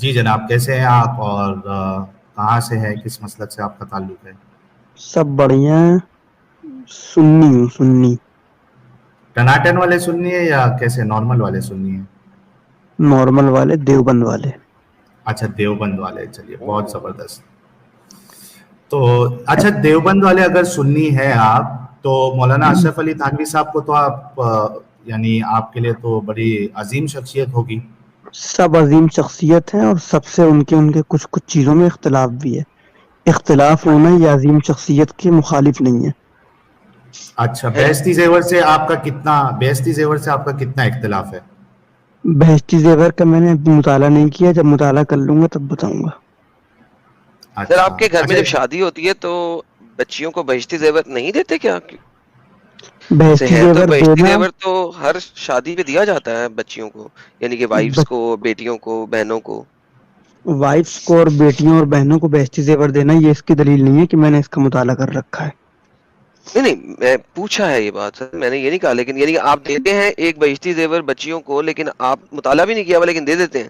جی جناب، کیسے ہیں آپ؟ اور کہاں سے ہے؟ کس مسلک سے آپ کا تعلق ہے؟ سب بڑھیا ہیں. سنی ہوں سنی. ٹناٹن والے سننی ہے یا کیسے نارمل والے سننی ہے؟ نارمل والے دیوبند والے. اچھا، دیوبند والے. چلیے، بہت زبردست. تو اچھا، دیوبند والے اگر سننی ہے آپ، تو مولانا اشرف علی تھانوی صاحب کو تو آپ یعنی آپ کے لیے تو بڑی عظیم شخصیت ہوگی. سب عظیم شخصیت ہیں اور سب سے ان کے کچھ چیزوں میں اختلاف بھی ہے. اختلاف ہونا یہ عظیم شخصیت کے مخالف نہیں ہے. اچھا، بیہستی زیور سے آپ کا کتنا اختلاف ہے؟ بہشتی زیور کا میں نے ابھی مطالعہ نہیں کیا. جب مطالعہ کر لوں گا تب بتاؤں گا. سر اچھا آپ کے گھر میں اچھا. جب شادی ہوتی ہے تو بچیوں کو بہشتی زیور نہیں دیتے کیا؟ سے بہشتی ہے تو زیور بہشتی دینا. زیور تو ہر شادی پہ دیا جاتا ہے بچیوں کو، یعنی کہ وائفس کو، بیٹیوں کو، بہنوں کو. وائفس کو اور بیٹیوں اور بہنوں کو بہشتی زیور دینا یہ اس کی دلیل نہیں ہے کہ میں نے اس کا مطالعہ کر رکھا ہے. نہیں نہیں، میں پوچھا ہے یہ بات سر، میں نے یہ نہیں کہا، لیکن یعنی کہ آپ دیتے ہیں ایک بہشتی زیور بچیوں کو، لیکن آپ مطالعہ بھی نہیں کیا ہوا لیکن دے دیتے ہیں.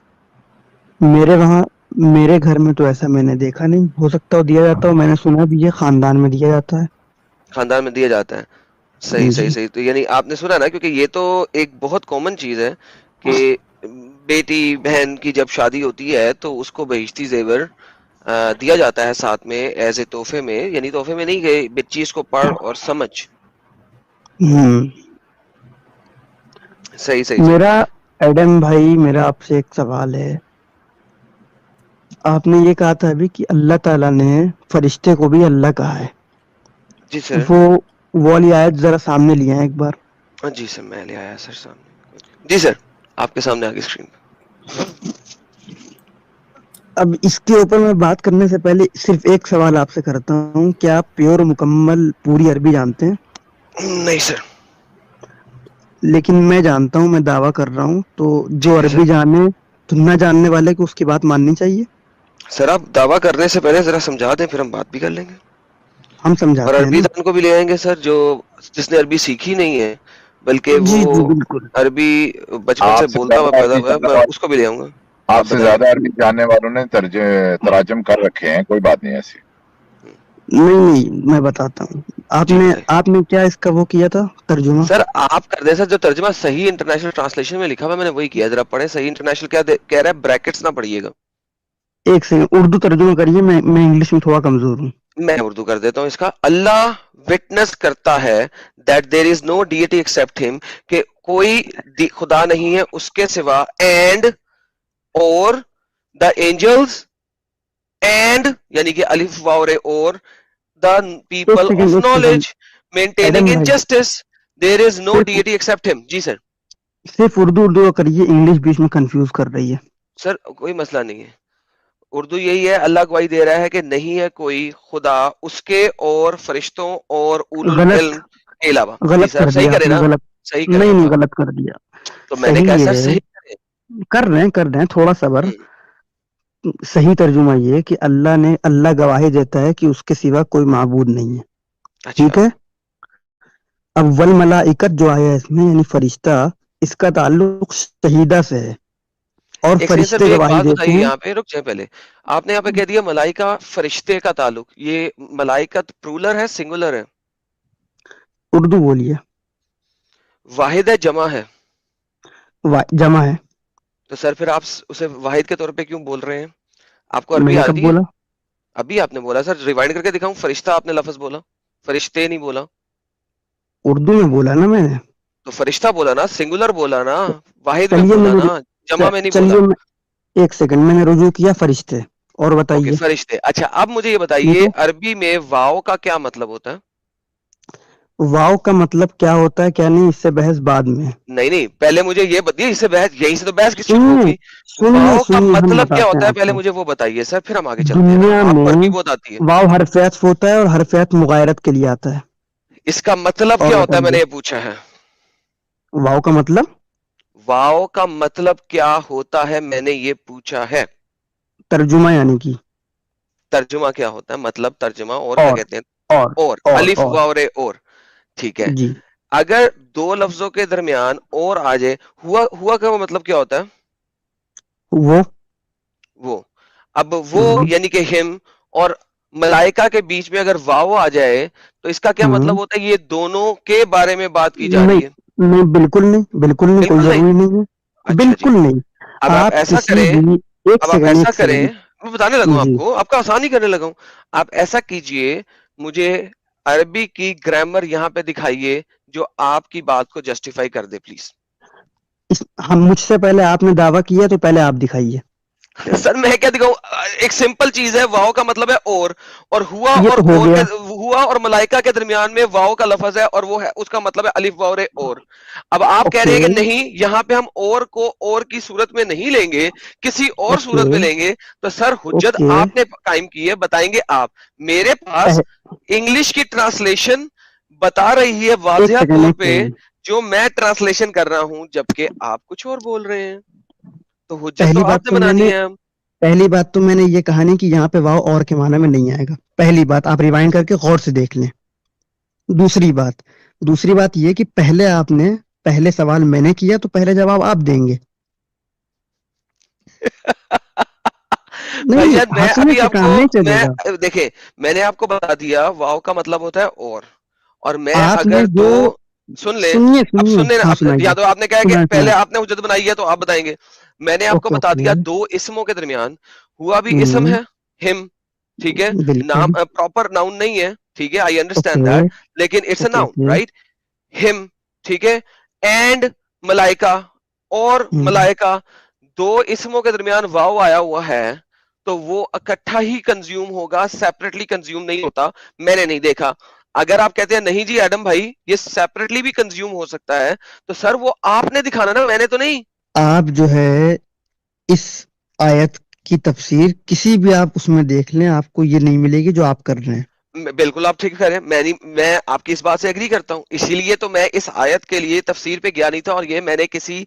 میرے گھر میں تو ایسا میں نے دیکھا نہیں. ہو سکتا ہو دیا جاتا ہو. میں نے سنا بھی یہ خاندان میں دیا جاتا ہے. خاندان میں دیا جاتا ہے. صحیح صحیح جی صحیح. تو یعنی آپ نے سنا نا، کیونکہ یہ تو ایک بہت کامن چیز ہے کہ بیٹی بہن کی جب شادی ہوتی ہے تو اس کو بہشتی زیور دیا جاتا ہے ساتھ میں ایز اے تحفے میں، یعنی تحفے میں نہیں گئے، بچی اس کو پڑھ اور سمجھ. ہوں. صحیح صحیح صحیح. میرا ایڈم بھائی، میرا آپ سے ایک سوال ہے. آپ نے یہ کہا تھا ابھی کہ اللہ تعالی نے فرشتے کو بھی اللہ کہا ہے. جی سر. وہ والی آیت ذرا سامنے لیا ہے ایک بار. جی سر، میں لے آیا سر سامنے. جی سر، آپ کے سامنے آگے اسکرین پہ. اب اس کے اوپر میں بات کرنے سے پہلے صرف ایک سوال آپ سے کرتا ہوں. کیا آپ پیور مکمل پوری عربی جانتے ہیں؟ نہیں سر. لیکن میں جانتا ہوں، میں دعویٰ کر رہا ہوں. تو جو ٹھیک ہے سر. عربی جانے تو نہ جاننے والے کو اس کی بات ماننی چاہیے. سر آپ دعویٰ کرنے سے پہلے ذرا سمجھا دیں، پھر ہم بات بھی کر لیں گے. ہم اور سمجھاتے ہیں عربی نا. دان کو بھی لے آئیں گے سر، جس نے عربی سیکھی نہیں ہے بلکہ وہ جی جی بالکل. عربی بچپن سے آپ سے بولتا ہوا زیادہ پیدا عربی ہوا ہے، جاننے میں والے اس کو بھی لے آؤں گا. آپ آپ سے بتائیں. زیادہ عربی جاننے والوں نے تراجم کر رکھے ہیں. کوئی بات نہیں ایسی. نہیں نہیں، میں بتاتا ہوں. جی بتائیں آپ نے کیا اس کا وہ کیا تھا ترجمہ؟ سر. آپ کر دیں سر، جو ترجمہ صحیح انٹرنیشنل ٹرانسلیشن میں لکھا ہوا میں نے وہی کیا. ذرا پڑھیں صحیح انٹرنیشنل کیا کہہ رہا ہے، بریکٹس نہ پڑھیے گا. ایک سیکنڈ، اردو ترجمہ کریے. میں انگلش میں تھوڑا کمزور ہوں. میں اردو کر دیتا ہوں اس کا. اللہ وٹنس کرتا ہے that there is no deity except him، کہ کوئی خدا نہیں ہے اس کے سوا. اینڈ اور دا اینجلس، اینڈ یعنی کہ الف واو رے، اور the ایک people سیکنڈ of ایک سیکنڈ. knowledge maintaining ایڈم بھائی، injustice. there is no صرف deity except him. جی سر. صرف اردو کا کریے. انگلش بیچ میں کنفیوز کر رہی ہے. سر کوئی مسئلہ نہیں ہے. اردو یہی ہے، اللہ گواہی دے رہا ہے کہ نہیں ہے کوئی خدا اس کے اور فرشتوں اور اولو غلط العلم کے علاوہ. جی غلط سر، کر اب صحیح دیا آپ کریں نے. نا، غلط صحیح کریں نہیں اب نہیں، آپ. غلط کر دیا. تو میں نے کہا صحیح سر ہے. صحیح کریں. کر رہے ہیں تھوڑا صبر. صحیح ترجمہ یہ ہے کہ اللہ گواہی دیتا ہے کہ اس کے سوا کوئی معبود نہیں ہے. اچھا. ٹھیک ہے. اب والملائکت جو آیا اس میں یعنی فرشتہ، اس کا تعلق شہیدہ سے ہے. اور ایک سیکنڈ سر، فرشتے مجھے ایک گواہی بات دیتے بتائیے، ہیں. یہاں پہ رک جائیں پہلے. آپ نے یہاں پہ کہہ دیا ملائکہ فرشتے کا تعلق. یہ ملائکت پرولر ہے سنگولر ہے؟ اردو بولیے. واحد ہے جمع ہے؟ جمع ہے. تو سر پھر آپ اسے واحد کے طور پہ کیوں بول رہے ہیں؟ آپ کو میں عربی نے کب آتی ہے؟ بولا؟ ابھی آپ نے بولا سر، ریوائنڈ کر کے دکھاؤں. فرشتہ آپ نے لفظ بولا، فرشتے نہیں بولا. اردو میں بولا نا میں نے. تو فرشتہ بولا نا، سنگولر بولا نا، واحد میں چلیے بولا نا، جمع میں نہیں بولا. چلیے ایک سیکنڈ، میں نے رجوع کیا فرشتے. اور اوکے بتائیے. فرشتے. اچھا اب مجھے یہ ٹھیک بتائیے، ہے. عربی میں واو کا کیا مطلب ہوتا ہے؟ واو کا مطلب کیا ہوتا ہے کیا نہیں، اس سے بحث بعد میں. نہیں نہیں، پہلے مجھے یہ بتائیے، اس سے بحث، یہیں سے تو بحث کی شروع سنیے ہوگی. سنیے واو کا سنیے، ہم مطلب کیا بتاتے ہوتا ہیں ہے آپ پہلے کو. مجھے وہ بتائیے سر، پھر ہم آگے چلتے ہیں نا. دنیا آپ کو میں عربی بہت آتی ہے. واو حرف عطف ہوتا ہے اور حرف عطف مغایرت کے لیے آتا ہے. اس کا مطلب اور کیا ہوتا ہے، میں بتائیے نے یہ پوچھا ہے. واو کا مطلب. واو کا مطلب کیا ہوتا ہے، میں نے یہ پوچھا ہے. ترجمہ یعنی کہ. ترجمہ کیا ہوتا ہے، مطلب ترجمہ، اور کیا کہتے ہیں؟ اور الف اور واو رے اور. ٹھیک ہے. جی. اگر دو لفظوں کے درمیان اور آ جائے، ہوا کا وہ مطلب کیا ہوتا ہے؟ وہ اب وہ یعنی کہ ہم اور ملائکہ کے بیچ میں اگر واو آ جائے تو اس کا کیا مطلب ہوتا ہے یہ دونوں کے بارے میں بات کی جا رہی ہے؟ نہیں بالکل نہیں، بالکل نہیں، کوئی بالکل نہیں. ضروری نہیں ہے، اچھا جی. بالکل نہیں. اب آپ ایسا کسی کریں بھی ایک اب آپ سیکنڈ ایسا ایک کریں سیکنڈ میں بتانے لگا ہوں آپ جی کو، آپ کا آسان ہی کرنے لگا ہوں. آپ ایسا کیجئے، مجھے عربی کی گرامر یہاں پہ دکھائیے جو آپ کی بات کو جسٹیفائی کر دے پلیز. ہم مجھ سے پہلے آپ نے دعویٰ کیا تو پہلے آپ دکھائیے. سر میں کیا دکھاؤں؟ ایک سمپل چیز ہے، واؤ کا مطلب ہے اور ہوا یہ اور تو ہو اور گیا. ہوا اور ملائکہ کے درمیان میں واؤ کا لفظ ہے اور وہ ہے اس کا مطلب ہے الف واو رے اور. اب آپ کہہ رہے اوکے ہیں کہ نہیں یہاں پہ ہم اور کو اور کی صورت میں نہیں لیں گے، کسی اور اوکے صورت میں لیں گے. تو سر حجت اوکے آپ نے قائم کی ہے، بتائیں گے آپ. میرے پاس انگلش کی ٹرانسلیشن بتا رہی ہے واضح طور ایک پہ سیکنڈ. جو میں ٹرانسلیشن کر رہا ہوں، جبکہ آپ کچھ اور بول رہے ہیں. تو حجت پہلی تو بات آپ نے تو میں بنانی نے ہے. پہلی بات تو میں نے یہ کہا نہیں کہ یہاں پہ واو اور کے معنی میں نہیں آئے گا. پہلی بات آپ ریوائنڈ کر کے غور سے دیکھ لیں. دوسری بات یہ کہ پہلے سوال میں نے کیا تو پہلے جواب آپ دیں گے. بھائی نہیں جان میں ہنسنے ابھی سے آپ کو کام نہیں چلے گا. دیکھیں میں نے آپ کو بتا دیا واؤ کا مطلب ہوتا ہے اور میں آپ نے اگر جو دو سن لیں. اب سنیے سننے ہاں اب سنائیے یا تو آپ نے کہا کہ سنائیں. پہلے آپ نے حجت بنائی ہے تو آپ بتائیں گے. میں نے آپ کو اوکے بتا اوکے دیا دو اسموں کے درمیان ہوا بھی اسم ہے ہم، ٹھیک ہے، بالکل نام پراپر ناؤن نہیں ہے، ٹھیک ہے، آئی انڈرسٹینڈ اوکے دیٹ، لیکن it's a okay noun okay right. ہم، ٹھیک ہے، اینڈ ملائکہ اور ملائکہ، دو اسموں کے درمیان واو آیا ہوا ہے تو وہ اکٹھا ہی کنزیوم ہوگا، سیپریٹلی کنزیوم نہیں ہوتا. میں نے نہیں دیکھا. اگر آپ کہتے ہیں نہیں جی ایڈم بھائی یہ سیپریٹلی بھی کنزیوم ہو سکتا ہے تو سر وہ آپ نے دکھانا نا، میں نے تو نہیں. آپ جو ہے اس آیت کی تفسیر کسی بھی آپ اس میں دیکھ لیں آپ کو یہ نہیں ملے گی جو آپ کر رہے ہیں. بالکل آپ ٹھیک کہہ رہے ہیں، میں آپ کی اس بات سے ایگری کرتا ہوں. اسی لیے تو میں اس آیت کے لیے تفسیر پہ گیا نہیں تھا اور یہ میں نے کسی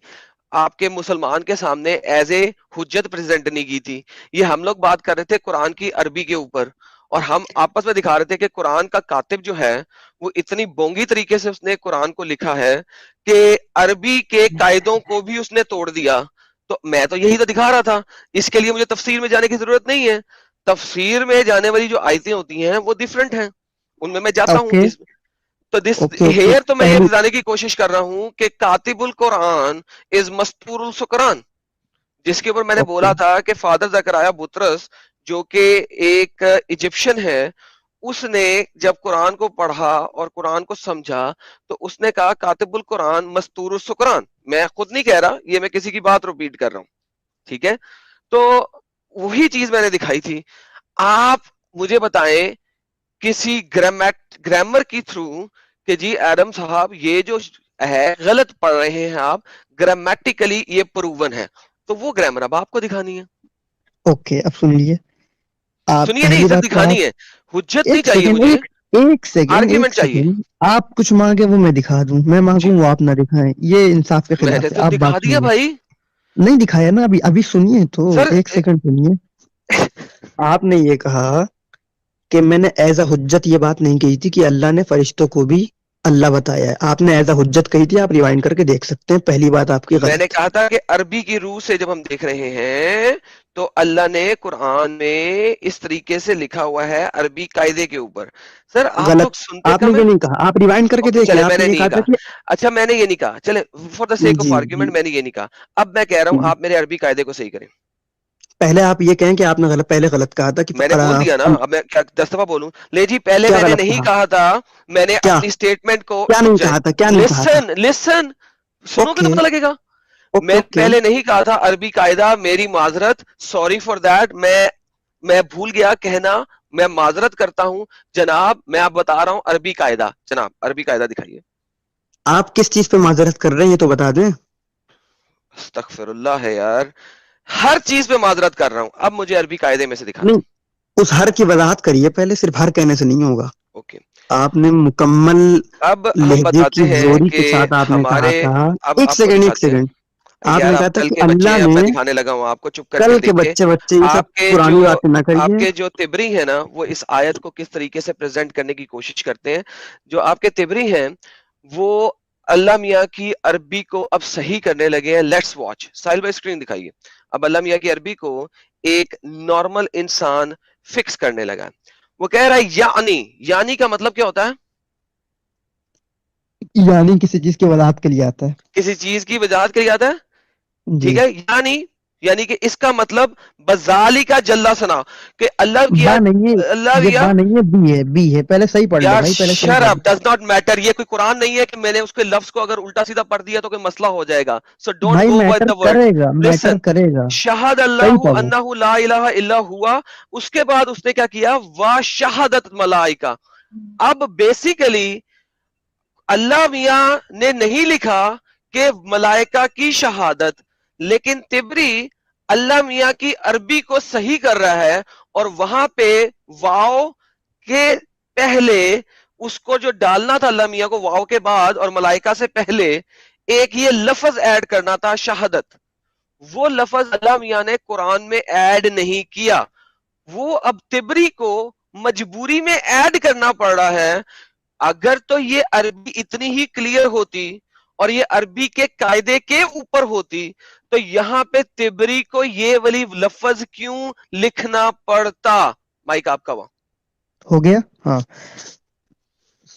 آپ کے مسلمان کے سامنے ایز اے حجت پریزنٹ نہیں کی تھی. یہ ہم لوگ بات کر رہے تھے قرآن کی عربی کے اوپر اور ہم آپس میں دکھا رہے تھے کہ قرآن کا کاتب جو ہے وہ اتنی بونگی طریقے سے اس نے قرآن کو لکھا ہے کہ عربی کے قاعدوں کو بھی اس نے توڑ دیا. تو میں تو یہی تو دکھا رہا تھا. اس کے لیے مجھے تفسیر میں جانے کی ضرورت نہیں ہے. تفسیر میں جانے والی جو آیتیں ہوتی ہیں وہ ڈیفرنٹ ہیں، ان میں جاتا ہوں. اوکے تو دس اوکے اوکے ہیئر تو میں یہ پہلی بتانے کی کوشش کر رہا ہوں کہ کاتب القرآن از مستور السکران، جس کے اوپر میں نے اوکے بولا تھا کہ فادر زکریا بطرس جو کہ ایک ایجپشن ہے، اس نے جب قرآن کو پڑھا اور قرآن کو سمجھا تو اس نے کہا کاتب القرآن مستور السکران. میں خود نہیں کہہ رہا، یہ میں کسی کی بات ریپیٹ کر رہا ہوں، ٹھیک ہے. تو وہی چیز میں نے دکھائی تھی. آپ مجھے بتائیں کسی گرامر کی تھرو کہ جی ایڈم صاحب یہ جو ہے غلط پڑھ رہے ہیں آپ، گرامیٹیکلی یہ پروون ہے، تو وہ گرامر اب آپ کو دکھانی ہے. اوکے اب سن لیے. آپ سنیے نہیں پہلی سر، بات تو دکھانی آپ ہے. حجت نہیں ایک چاہیے سیکنڈ مجھے، ایک آرگیومنٹ چاہیے. سیکنڈ آپ کچھ مانگے وہ میں دکھا دوں، میں جی مانگوں وہ آپ نہ دکھائیں، یہ انصاف کے میں نے خلاف ہے. تو آپ دکھا بات دیا سنیے. بھائی. نہیں دکھایا نا ابھی سنیے تو سر ایک سیکنڈ سنیے. آپ نے یہ کہا کہ میں نے ایز اے حجت یہ بات نہیں کہی تھی کہ اللہ نے فرشتوں کو بھی اللہ بتایا ہے. آپ نے ایز اے حجت کہی تھی، آپ ریوائنڈ کر کے دیکھ سکتے ہیں. پہلی بات آپ کی میں نے غلط. کہا تھا کہ عربی کی روح سے جب ہم دیکھ رہے ہیں تو اللہ نے قرآن میں اس طریقے سے لکھا ہوا ہے عربی قاعدے کے اوپر. سر آپ غلط. لوگ سنتے آپ نے کم یہ ہیں. نہیں کہا، آپ ریوائنڈ کر کے اوکے دیکھ لیں. چلے میں آپ نے نے یہ نہیں کہا تھا کہا. کہ اچھا میں نے یہ نہیں کہا، چلے فار دا سیک آف جی جی آرگیومنٹ میں نے یہ نہیں کہا. اب میں کہہ رہا ہوں جی آپ میرے عربی قاعدے کو صحیح کریں. پہلے آپ یہ کہیں کہ آپ نے پہلے غلط کہا تھا کہ میں نے بول دیا نا، اب میں کیا 10 دفعہ بولوں؟ لے جی پہلے کیا میں نے غلط نہیں کہا تھا، میں نے کیا اپنی سٹیٹمنٹ کو کیا رک نہیں جائیں. کہا تھا کیا نہیں کہا تھا. لسن سنو گے تو اوکے پتہ لگے گا. اوکے میں اوکے پہلے نہیں کہا تھا عربی قاعدہ، میری معذرت، سوری فار دیٹ. میں بھول گیا کہنا، میں معذرت کرتا ہوں جناب. میں آپ بتا رہا ہوں عربی قاعدہ. جناب عربی قاعدہ دکھائیے. آپ کس چیز پہ معذرت کر رہے ہیں یہ تو بتا دیں. استغفر اللہ ہے یار، ہر چیز پہ معذرت کر رہا ہوں. اب مجھے عربی قاعدے میں سے دکھا نہیں دیں. اس ہر کی وضاحت کریے پہلے، صرف ہر کہنے سے نہیں ہوگا. اوکے آپ نے مکمل اب ہم لہجے بتاتے کی ہیں زوری کہ کے ساتھ آپ نے کہا ہمارے، تھا. اب ایک آپ کو سیکنڈ ایک دکھاتے ہیں. سیکنڈ. آپ یار نے کہا آپ تھا کل کہ کے بچے اللہ ہیں، اب نے میں دکھانے لگا ہوں آپ کو، چپ کر کے کل کے دیکھیں. بچے یہ سب پرانی باتیں نہ آپ کریے. کے جو تبری ہیں نا وہ اس آیت کو کس طریقے سے پریزنٹ کرنے کی کوشش کرتے ہیں. جو آپ کے تبری ہیں وہ اللہ میاں کی عربی کو اب صحیح کرنے لگے ہیں. Let's watch. ساحل بھائی اسکرین دکھائیے. اب اللہ میاں کی عربی کو ایک نارمل انسان فکس کرنے لگا. وہ کہہ رہا ہے یعنی کا مطلب کیا ہوتا ہے؟ یعنی کسی چیز کی وضاحت کے لیے آتا ہے. کسی چیز کی وضاحت کے لیے آتا ہے. ٹھیک ہے. یعنی کہ اس کا مطلب بذالی کا جلا سنا کہ اللہ کیا اللہ یہ با نہیں ہے, بی ہے. پہلے صحیح پڑھ لو بھائی, پہلے صحیح shut up, does not matter. یہ کوئی قرآن نہیں ہے کہ میں نے اس کے لفظ کو اگر الٹا سیدھا پڑھ دیا تو کوئی مسئلہ ہو جائے گا. So don't go with the word. Listen, شہد اللہ انہ لا الہ الا ہوا, اس کے بعد اس نے کیا کیا؟ وا شہادت ملائکہ. اب بیسیکلی اللہ میاں نے نہیں لکھا کہ ملائکہ کی شہادت, لیکن تبری اللہ میاں کی عربی کو صحیح کر رہا ہے, اور وہاں پہ واو کے پہلے اس کو جو ڈالنا تھا اللہ میاں کو واو کے بعد اور ملائکہ سے پہلے ایک یہ لفظ ایڈ کرنا تھا شہادت. وہ لفظ اللہ میاں نے قرآن میں ایڈ نہیں کیا, وہ اب تبری کو مجبوری میں ایڈ کرنا پڑ رہا ہے. اگر تو یہ عربی اتنی ہی کلیئر ہوتی اور یہ عربی کے قاعدے کے اوپر ہوتی تو یہاں پہ تبری کو یہ والی لفظ کیوں لکھنا پڑتا؟ مائک آپ کا وہاں ہو گیا. ہاں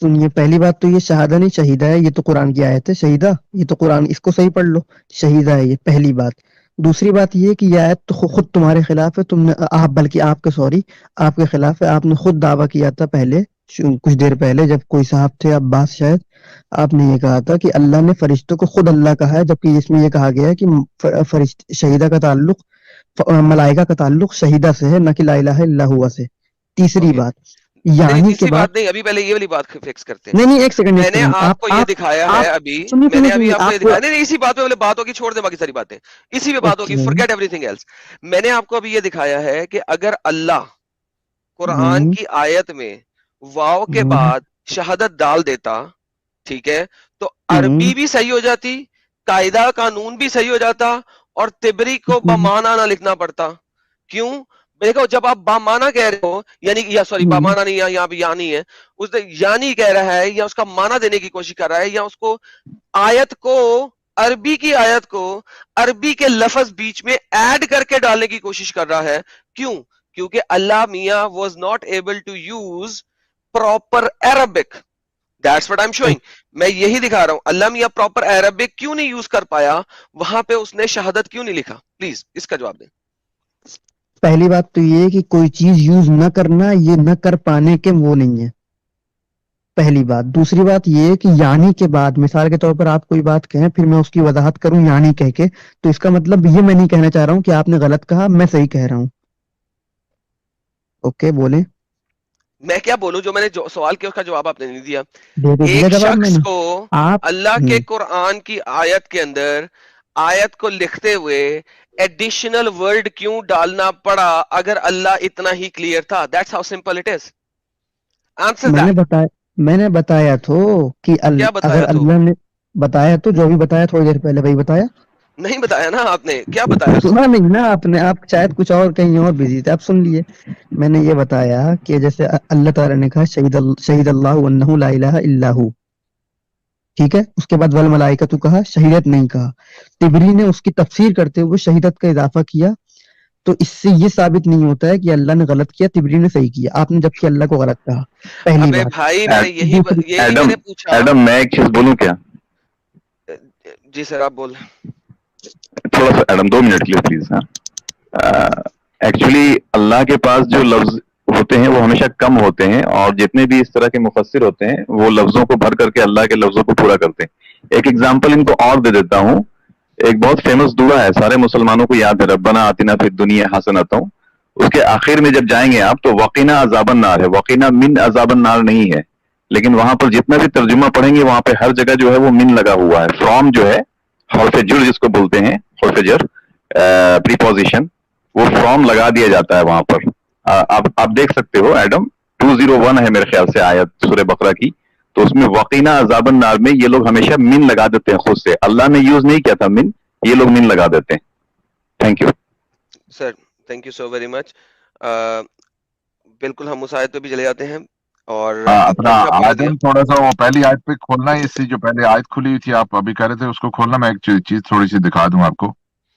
سنیے, پہلی بات تو یہ شہادہ نہیں شہیدہ ہے, یہ تو قرآن کی آیت ہے. شہیدہ یہ تو قرآن, اس کو صحیح پڑھ لو, شہیدہ ہے یہ پہلی بات. دوسری بات یہ کہ یہ آیت تو خود تمہارے خلاف ہے. تم نے بلکہ آپ کے خلاف ہے. آپ نے خود دعویٰ کیا تھا پہلے, کچھ دیر پہلے, جب کوئی صاحب تھے عباس شاید, آپ نے یہ کہا تھا کہ اللہ نے فرشتوں کو خود اللہ کہا ہے, جبکہ اس میں یہ کہا گیا ہے کہ شہیدہ کا تعلق ملائکہ کا تعلق شہیدہ سے ہے, نہ کہ لا الہ الا ہوا سے. تیسری بات یعنی کے بعد نہیں, ابھی پہلے یہ والی بات فکس کرتے ہیں. نہیں ایک سیکنڈ, میں نے آپ کو یہ دکھایا ہے ابھی, میں نے ابھی آپ کو یہ دکھایا, نہیں اسی بات پہ بات ہوگی, چھوڑ دیں باقی ساری باتیں, اسی پہ بات ہوگی, forget everything else. میں نے آپ کو ابھی یہ دکھایا ہے کہ اگر اللہ قرآن کی آیت میں واو کے بعد شہادت ڈال دیتا, ٹھیک ہے, تو عربی بھی صحیح ہو جاتی, قاعدہ قانون بھی صحیح ہو جاتا, اور تبری کو بمانا نہ لکھنا پڑتا. کیوں؟ دیکھو, جب آپ بامانا کہہ رہے ہو, یعنی یا سوری بامانا نہیں, یہاں پہ یعنی ہے, اس نے یعنی کہہ رہا ہے یا اس کا مانا دینے کی کوشش کر رہا ہے, یا اس کو آیت کو, عربی کی آیت کو عربی کے لفظ بیچ میں ایڈ کر کے ڈالنے کی کوشش کر رہا ہے. کیوں؟ کیونکہ اللہ میاں was not able to use proper Arabic. That's what I'm showing. میں یہی دکھا رہا ہوں, اللہ میاں پراپر عربک کیوں نہیں یوز کر پایا, وہاں پہ اس نے شہادت کیوں نہیں لکھا؟ پلیز اس کا جواب دیں. پہلی بات تو یہ کہ کوئی چیز یوز نہ کرنا یہ نہ کر پانے کے وہ نہیں ہے, پہلی بات. دوسری بات یہ کہ یعنی کے بعد مثال کے طور پر آپ کوئی بات کہیں, پھر میں اس کی وضاحت کروں یعنی کہہ کے, تو اس کا مطلب یہ میں نہیں کہنا چاہ رہا ہوں کہ آپ نے غلط کہا, میں صحیح کہہ رہا ہوں. اوکے بولیں. میں کیا بولوں؟ جو میں نے سوال کیا اس کا جواب آپ نے نہیں دیا. ایک شخص کو اللہ کے قرآن کی آیت کے اندر آیت کو لکھتے ہوئے ایڈیشنل ورڈ کیوں ڈالنا پڑا اگر اللہ اتنا ہی کلیئر تھا؟ That's how simple it is. Answer that. میں نے بتایا تو کہ اگر اللہ نے بتایا تو جو بھی بتایا تھوڑی دیر پہلے وہی بتایا. نہیں بتایا نا آپ نے, کیا بتایا؟ سنا نہیں نا آپ نے, آپ شاید کچھ اور کہیں اور بزی تھے, آپ سن لیے. میں نے یہ بتایا کہ جیسے اللہ تعالیٰ نے کہا شہید اللہ انہ لا الہ الا ہو, ٹھیک ہے, اس کے بعد والملائکۃ کہا, شہیدت نہیں کہا. طبری نے اس کی تفسیر کرتے ہوئے شہیدت کا اضافہ کیا, تو اس سے یہ ثابت نہیں ہوتا ہے کہ اللہ نے غلط کیا, طبری نے صحیح کیا, آپ نے جبکہ اللہ کو غلط کہا. پہلی بات. بھائی میں نے یہی میں نے پوچھا. ایڈم میں ایک چیز بولوں کیا؟ جی سر آپ بول. تھوڑا سا ایڈم 2 منٹ کے لیے پلیز. ایکچولی اللہ کے پاس جو لفظ ہوتے ہیں وہ ہمیشہ کم ہوتے ہیں, اور جتنے بھی اس طرح کے مفسر ہوتے ہیں وہ لفظوں کو بھر کر کے اللہ کے لفظوں کو پورا کرتے ہیں. ایک ایگزامپل ان کو اور دے دیتا ہوں. ایک بہت فیمس دعا ہے, سارے مسلمانوں کو یاد ہے, ربنا آتنا فی الدنیا حسنۃ. اس کے آخر میں جب جائیں گے آپ تو وقنا عذاب النار ہے, وقنا من عذاب النار نہیں ہے. لیکن وہاں پر جتنا بھی ترجمہ پڑھیں گے وہاں پہ ہر جگہ جو ہے وہ من لگا ہوا ہے. فرام جو ہے حرف جر جس کو بولتے ہیں, حرف جر پریپوزیشن, وہ فرام لگا دیا جاتا ہے وہاں پر. آپ دیکھ سکتے ہو ایڈم 201 ہے میرے خیال سے آیت سورہ بقرہ کی, تو اس میں وقینا عذاب النار میں یہ لوگ ہمیشہ من لگا دیتے ہیں خود سے. اللہ نے یوز نہیں کیا تھا من, یہ لوگ من لگا دیتے ہیں. Thank you sir, thank you so very مچ. بالکل ہم اس آیت پہ بھی چلے جاتے ہیں. اور اپنا آدم تھوڑا سا وہ پہلی آیت پہ کھولنا ہے, اس سے جو پہلے آیت کھلی ہوئی تھی آپ ابھی کہہ رہے تھے اس کو کھولنا. میں ایک چیز تھوڑی سی دکھا دوں آپ کو.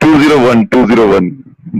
201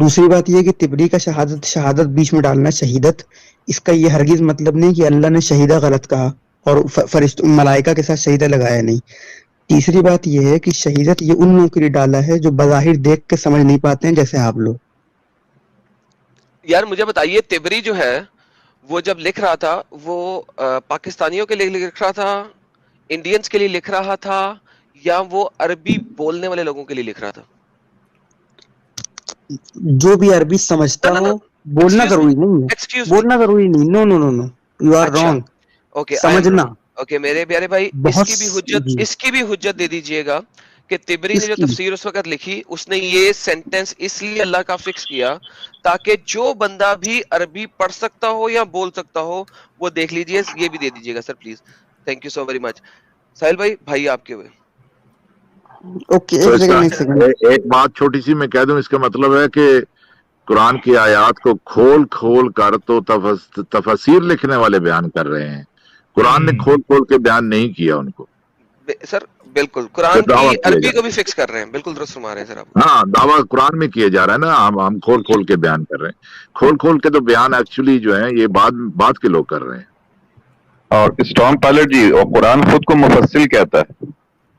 دوسری بات یہ کہ تبری کا شہادت بیچ میں ڈالنا شہیدت، اس کا یہ ہرگز مطلب نہیں کہ اللہ نے شہیدہ غلط کہا اور ملائکہ کے ساتھ شہیدہ لگایا نہیں. تیسری بات یہ ہے کہ شہیدت یہ ان لوگوں کے لیے ڈالا ہے جو بظاہر دیکھ کے سمجھ نہیں پاتے ہیں جیسے آپ لوگ. یار مجھے بتائیے تبری جو ہے وہ جب لکھ رہا تھا وہ پاکستانیوں کے لیے لکھ رہا تھا، انڈینز کے لیے لکھ رہا تھا، یا وہ عربی بولنے والے لوگوں کے لیے لکھ رہا تھا؟ جو بھی عربی سمجھتا No, no, ہو no. بولنا Excuse me. ضروری نہیں ہے، Excuse me. بولنا ضروری نہیں. نو نو نو نو یو آر اچھا رانگ. اوکے سمجھنا اوکے میرے پیارے بھائی بہت جی. اس کی بھی حجت دے دیجئے گا کہ تبری نے جو تفسیر اس وقت لکھی اس نے یہ سینٹنس اس لیے اللہ کا فکس کیا تاکہ جو بندہ بھی عربی پڑھ سکتا ہو یا بول سکتا ہو وہ دیکھ لیجئے. یہ بھی دے دیجئے گا sir please. Thank you so very much. Sahil بھائی آپ کے ہوئے. اوکے تو ایک اس سیکنڈ کا ایک سیکنڈ. ایک بات چھوٹی سی میں کہہ دوں، اس کا مطلب ہے کہ قرآن کی آیات کو کھول کھول کر تو تفاسیر لکھنے والے بیان کر رہے ہیں، قرآن نے کھول کھول کے بیان نہیں کیا ان کو. سر بالکل قرآن جو دعویٰ کی کیا عربی جا کو بھی فکس کر رہے ہیں. بالکل درست فرما رہے ہیں سر آپ. ہاں دعویٰ قرآن میں کیا جا رہا ہے نا، ہم کھول کھول کے بیان کر رہے ہیں. کھول کھول کے تو بیان ایکچولی جو ہے یہ بعد کے لوگ کر رہے ہیں. اور اسٹام پائلٹ جی، اور قرآن خود کو مفصل کہتا ہے.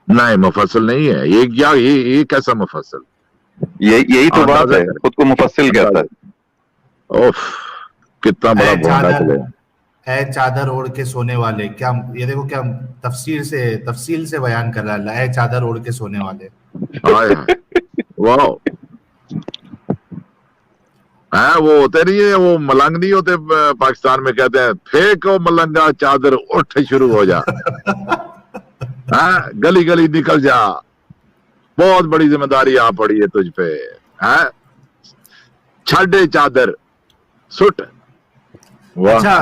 نہیں مفصل نہیں ہے یہ کیسا مفصل؟ یہی تو بات ہے، خود کو مفصل کہتا ہے. اوف کتنا بڑا بھونڈا چلے. اے چادر اوڑھ کے سونے والے، کیا یہ دیکھو کیا تفصیل سے بیان کر رہا ہے اللہ. اے چادر اوڑھ کے سونے والے. واو وہ ہوتے نہیں ہے، وہ ملنگ نہیں ہوتے پاکستان میں، کہتے ہیں پھینکو ملنگا چادر اٹھ شروع ہو جا. گلی گلی نکل جا، بہت بڑی ذمہ داری آ پڑی ہے تجھ پہ. چھڈے چادر سٹ. اچھا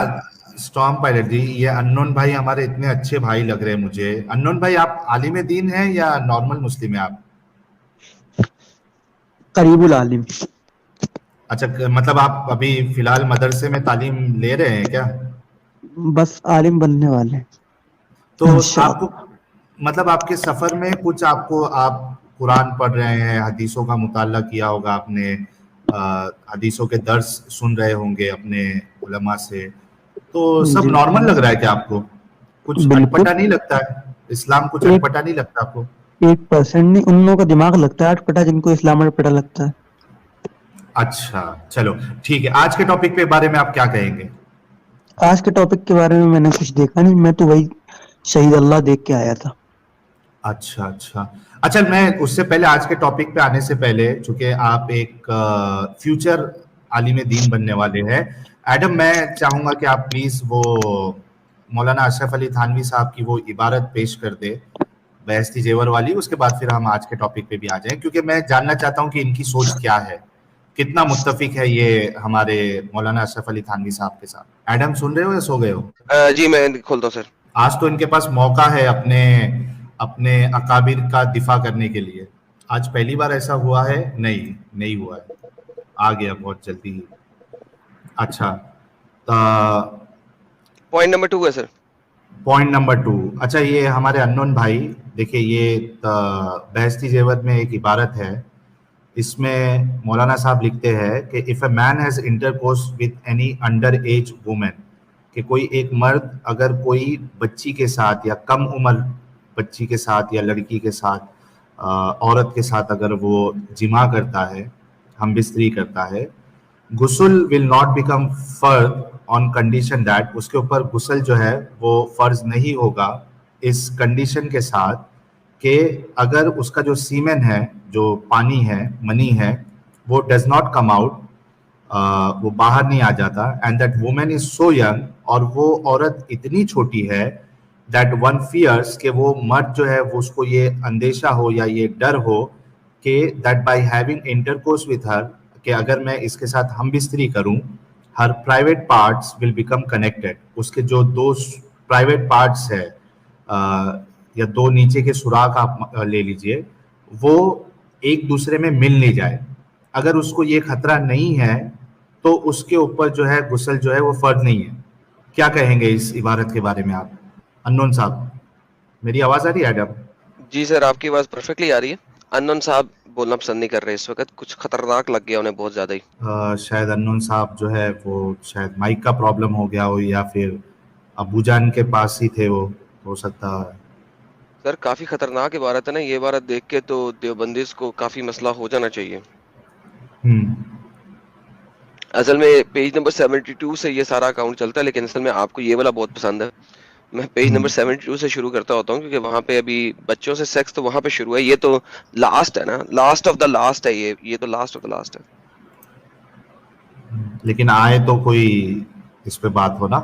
اسٹارم پائلٹ جی، یہ انون بھائی ہمارے اتنے اچھے بھائی لگ رہے ہیں مجھے. انون بھائی آپ عالم دین ہیں یا نارمل مسلم ہیں آپ؟ قریب العالم. اچھا مطلب آپ ابھی فی الحال مدرسے میں تعلیم لے رہے ہیں کیا؟ بس عالم بننے والے. تو آپ کو مطلب آپ کے سفر میں کچھ آپ قرآن پڑھ رہے ہیں، حدیثوں کا مطالعہ کیا ہوگا آپ نے، حدیثوں کے درس سن رہے ہوں گے اپنے علماء سے، تو سب نارمل لگ رہا ہے کہ آپ کو کچھ اٹپٹا نہیں لگتا ہے؟ اسلام کچھ اٹپٹا نہیں لگتا آپ کو؟ 1% نہیں، ان لوگوں کا دماغ لگتا ہے اٹپٹا جن کو اسلام اٹپٹا لگتا ہے. اچھا چلو ٹھیک ہے. آج کے ٹاپک کے بارے میں آپ کیا کہیں گے؟ آج کے ٹاپک کے بارے میں نے کچھ دیکھا نہیں، میں تو وہی شہید اللہ دیکھ کے آیا تھا. اچھا میں اس سے پہلے آج کے ٹاپک پہ آنے سے پہلے، چونکہ آپ ایک فیوچر عالم دین بننے والے ہیں، ایڈم میں چاہوں گا کہ آپ پلیز وہ مولانا اشرف علی تھانوی صاحب کی وہ عبارت پیش کر دے بہشتی زیور والی. اس کے بعد پھر ہم آج کے ٹاپک پہ بھی آ جائیں، کیونکہ میں جاننا چاہتا ہوں کہ ان کی سوچ کیا ہے، کتنا متفق ہے یہ ہمارے مولانا اشرف علی تھانوی صاحب کے ساتھ. ایڈم سن رہے ہو یا سو گئے ہو؟ جی میں کھولتا ہوں سر. آج تو ان کے پاس موقع ہے اپنے اکابر کا دفاع کرنے کے لیے. آج پہلی بار ایسا ہوا ہے؟ نہیں ہوا ہے، آ گیا بہت جلدی ہی. اچھا پوائنٹ نمبر 2 ہے سر. Point number 2. اچھا یہ ہمارے انون بھائی دیکھیں، یہ بہشتی زیور میں ایک عبارت ہے، اس میں مولانا صاحب لکھتے ہیں کہ if a man has intercourse with any underage woman، کہ کوئی ایک مرد اگر کوئی بچی کے ساتھ یا کم عمر بچی کے ساتھ یا لڑکی کے ساتھ عورت کے ساتھ اگر وہ جماع کرتا ہے، ہم بستری کرتا ہے، غسل will not become فرض on condition that، اس کے اوپر غسل جو ہے وہ فرض نہیں ہوگا اس کنڈیشن کے ساتھ کہ اگر اس کا جو سیمن ہے، جو پانی ہے، منی ہے، وہ ڈز ناٹ کم آؤٹ، وہ باہر نہیں آ جاتا، and that woman is so young, اور وہ عورت اتنی چھوٹی ہے، دیٹ ون فیئرس، کہ وہ مرد جو ہے وہ اس کو یہ اندیشہ ہو یا یہ ڈر ہو کہ that by having intercourse with her, کہ اگر میں اس کے ساتھ ہم بستری کروں، her private parts will become connected, اس کے جو 2 پرائیویٹ پارٹس ہے یا 2 نیچے کے سوراخ آپ لے لیجئے، وہ ایک دوسرے میں مل نہیں جائے. اگر اس کو یہ خطرہ نہیں ہے تو اس کے اوپر جو ہے غسل جو ہے وہ فرض نہیں ہے. کیا کہیں گے اس عبارت کے بارے میں آپ؟ انون صاحب میری آواز آ رہی ہے ایڈم؟ جی سر آپ کی آواز پرفیکٹلی آ رہی ہے. انون صاحب بولنا پسند نہیں کر رہے اس وقت, کچھ خطرناک لگ گیا انہیں بہت زیادہ ہی. شاید انون صاحب جو ہے وہ شاید مائک کا پرابلم ہو گیا ہو, یا پھر ابو جان کے پاس ہی تھے وہ, ہو سکتا ہے. سر کافی خطرناک عبارت ہے نا یہ عبارت دیکھ کے تو دیوبندیز کو کافی مسئلہ ہو جانا چاہیے. اصل میں پیج نمبر 72 سے یہ سارا اکاؤنٹ چلتا ہے, لیکن اصل میں آپ کو یہ والا بہت پسند ہے. میں پیج نمبر 72 سے شروع کرتا ہوتا ہوں, کیونکہ وہاں پہ ابھی بچوں سے سیکس تو وہاں پہ شروع ہے. یہ تو لاسٹ ہے نا, لاسٹ آف دا لاسٹ ہے, یہ تو لاسٹ آف دا لاسٹ ہے. لیکن آئے تو کوئی اس پہ بات ہو نا.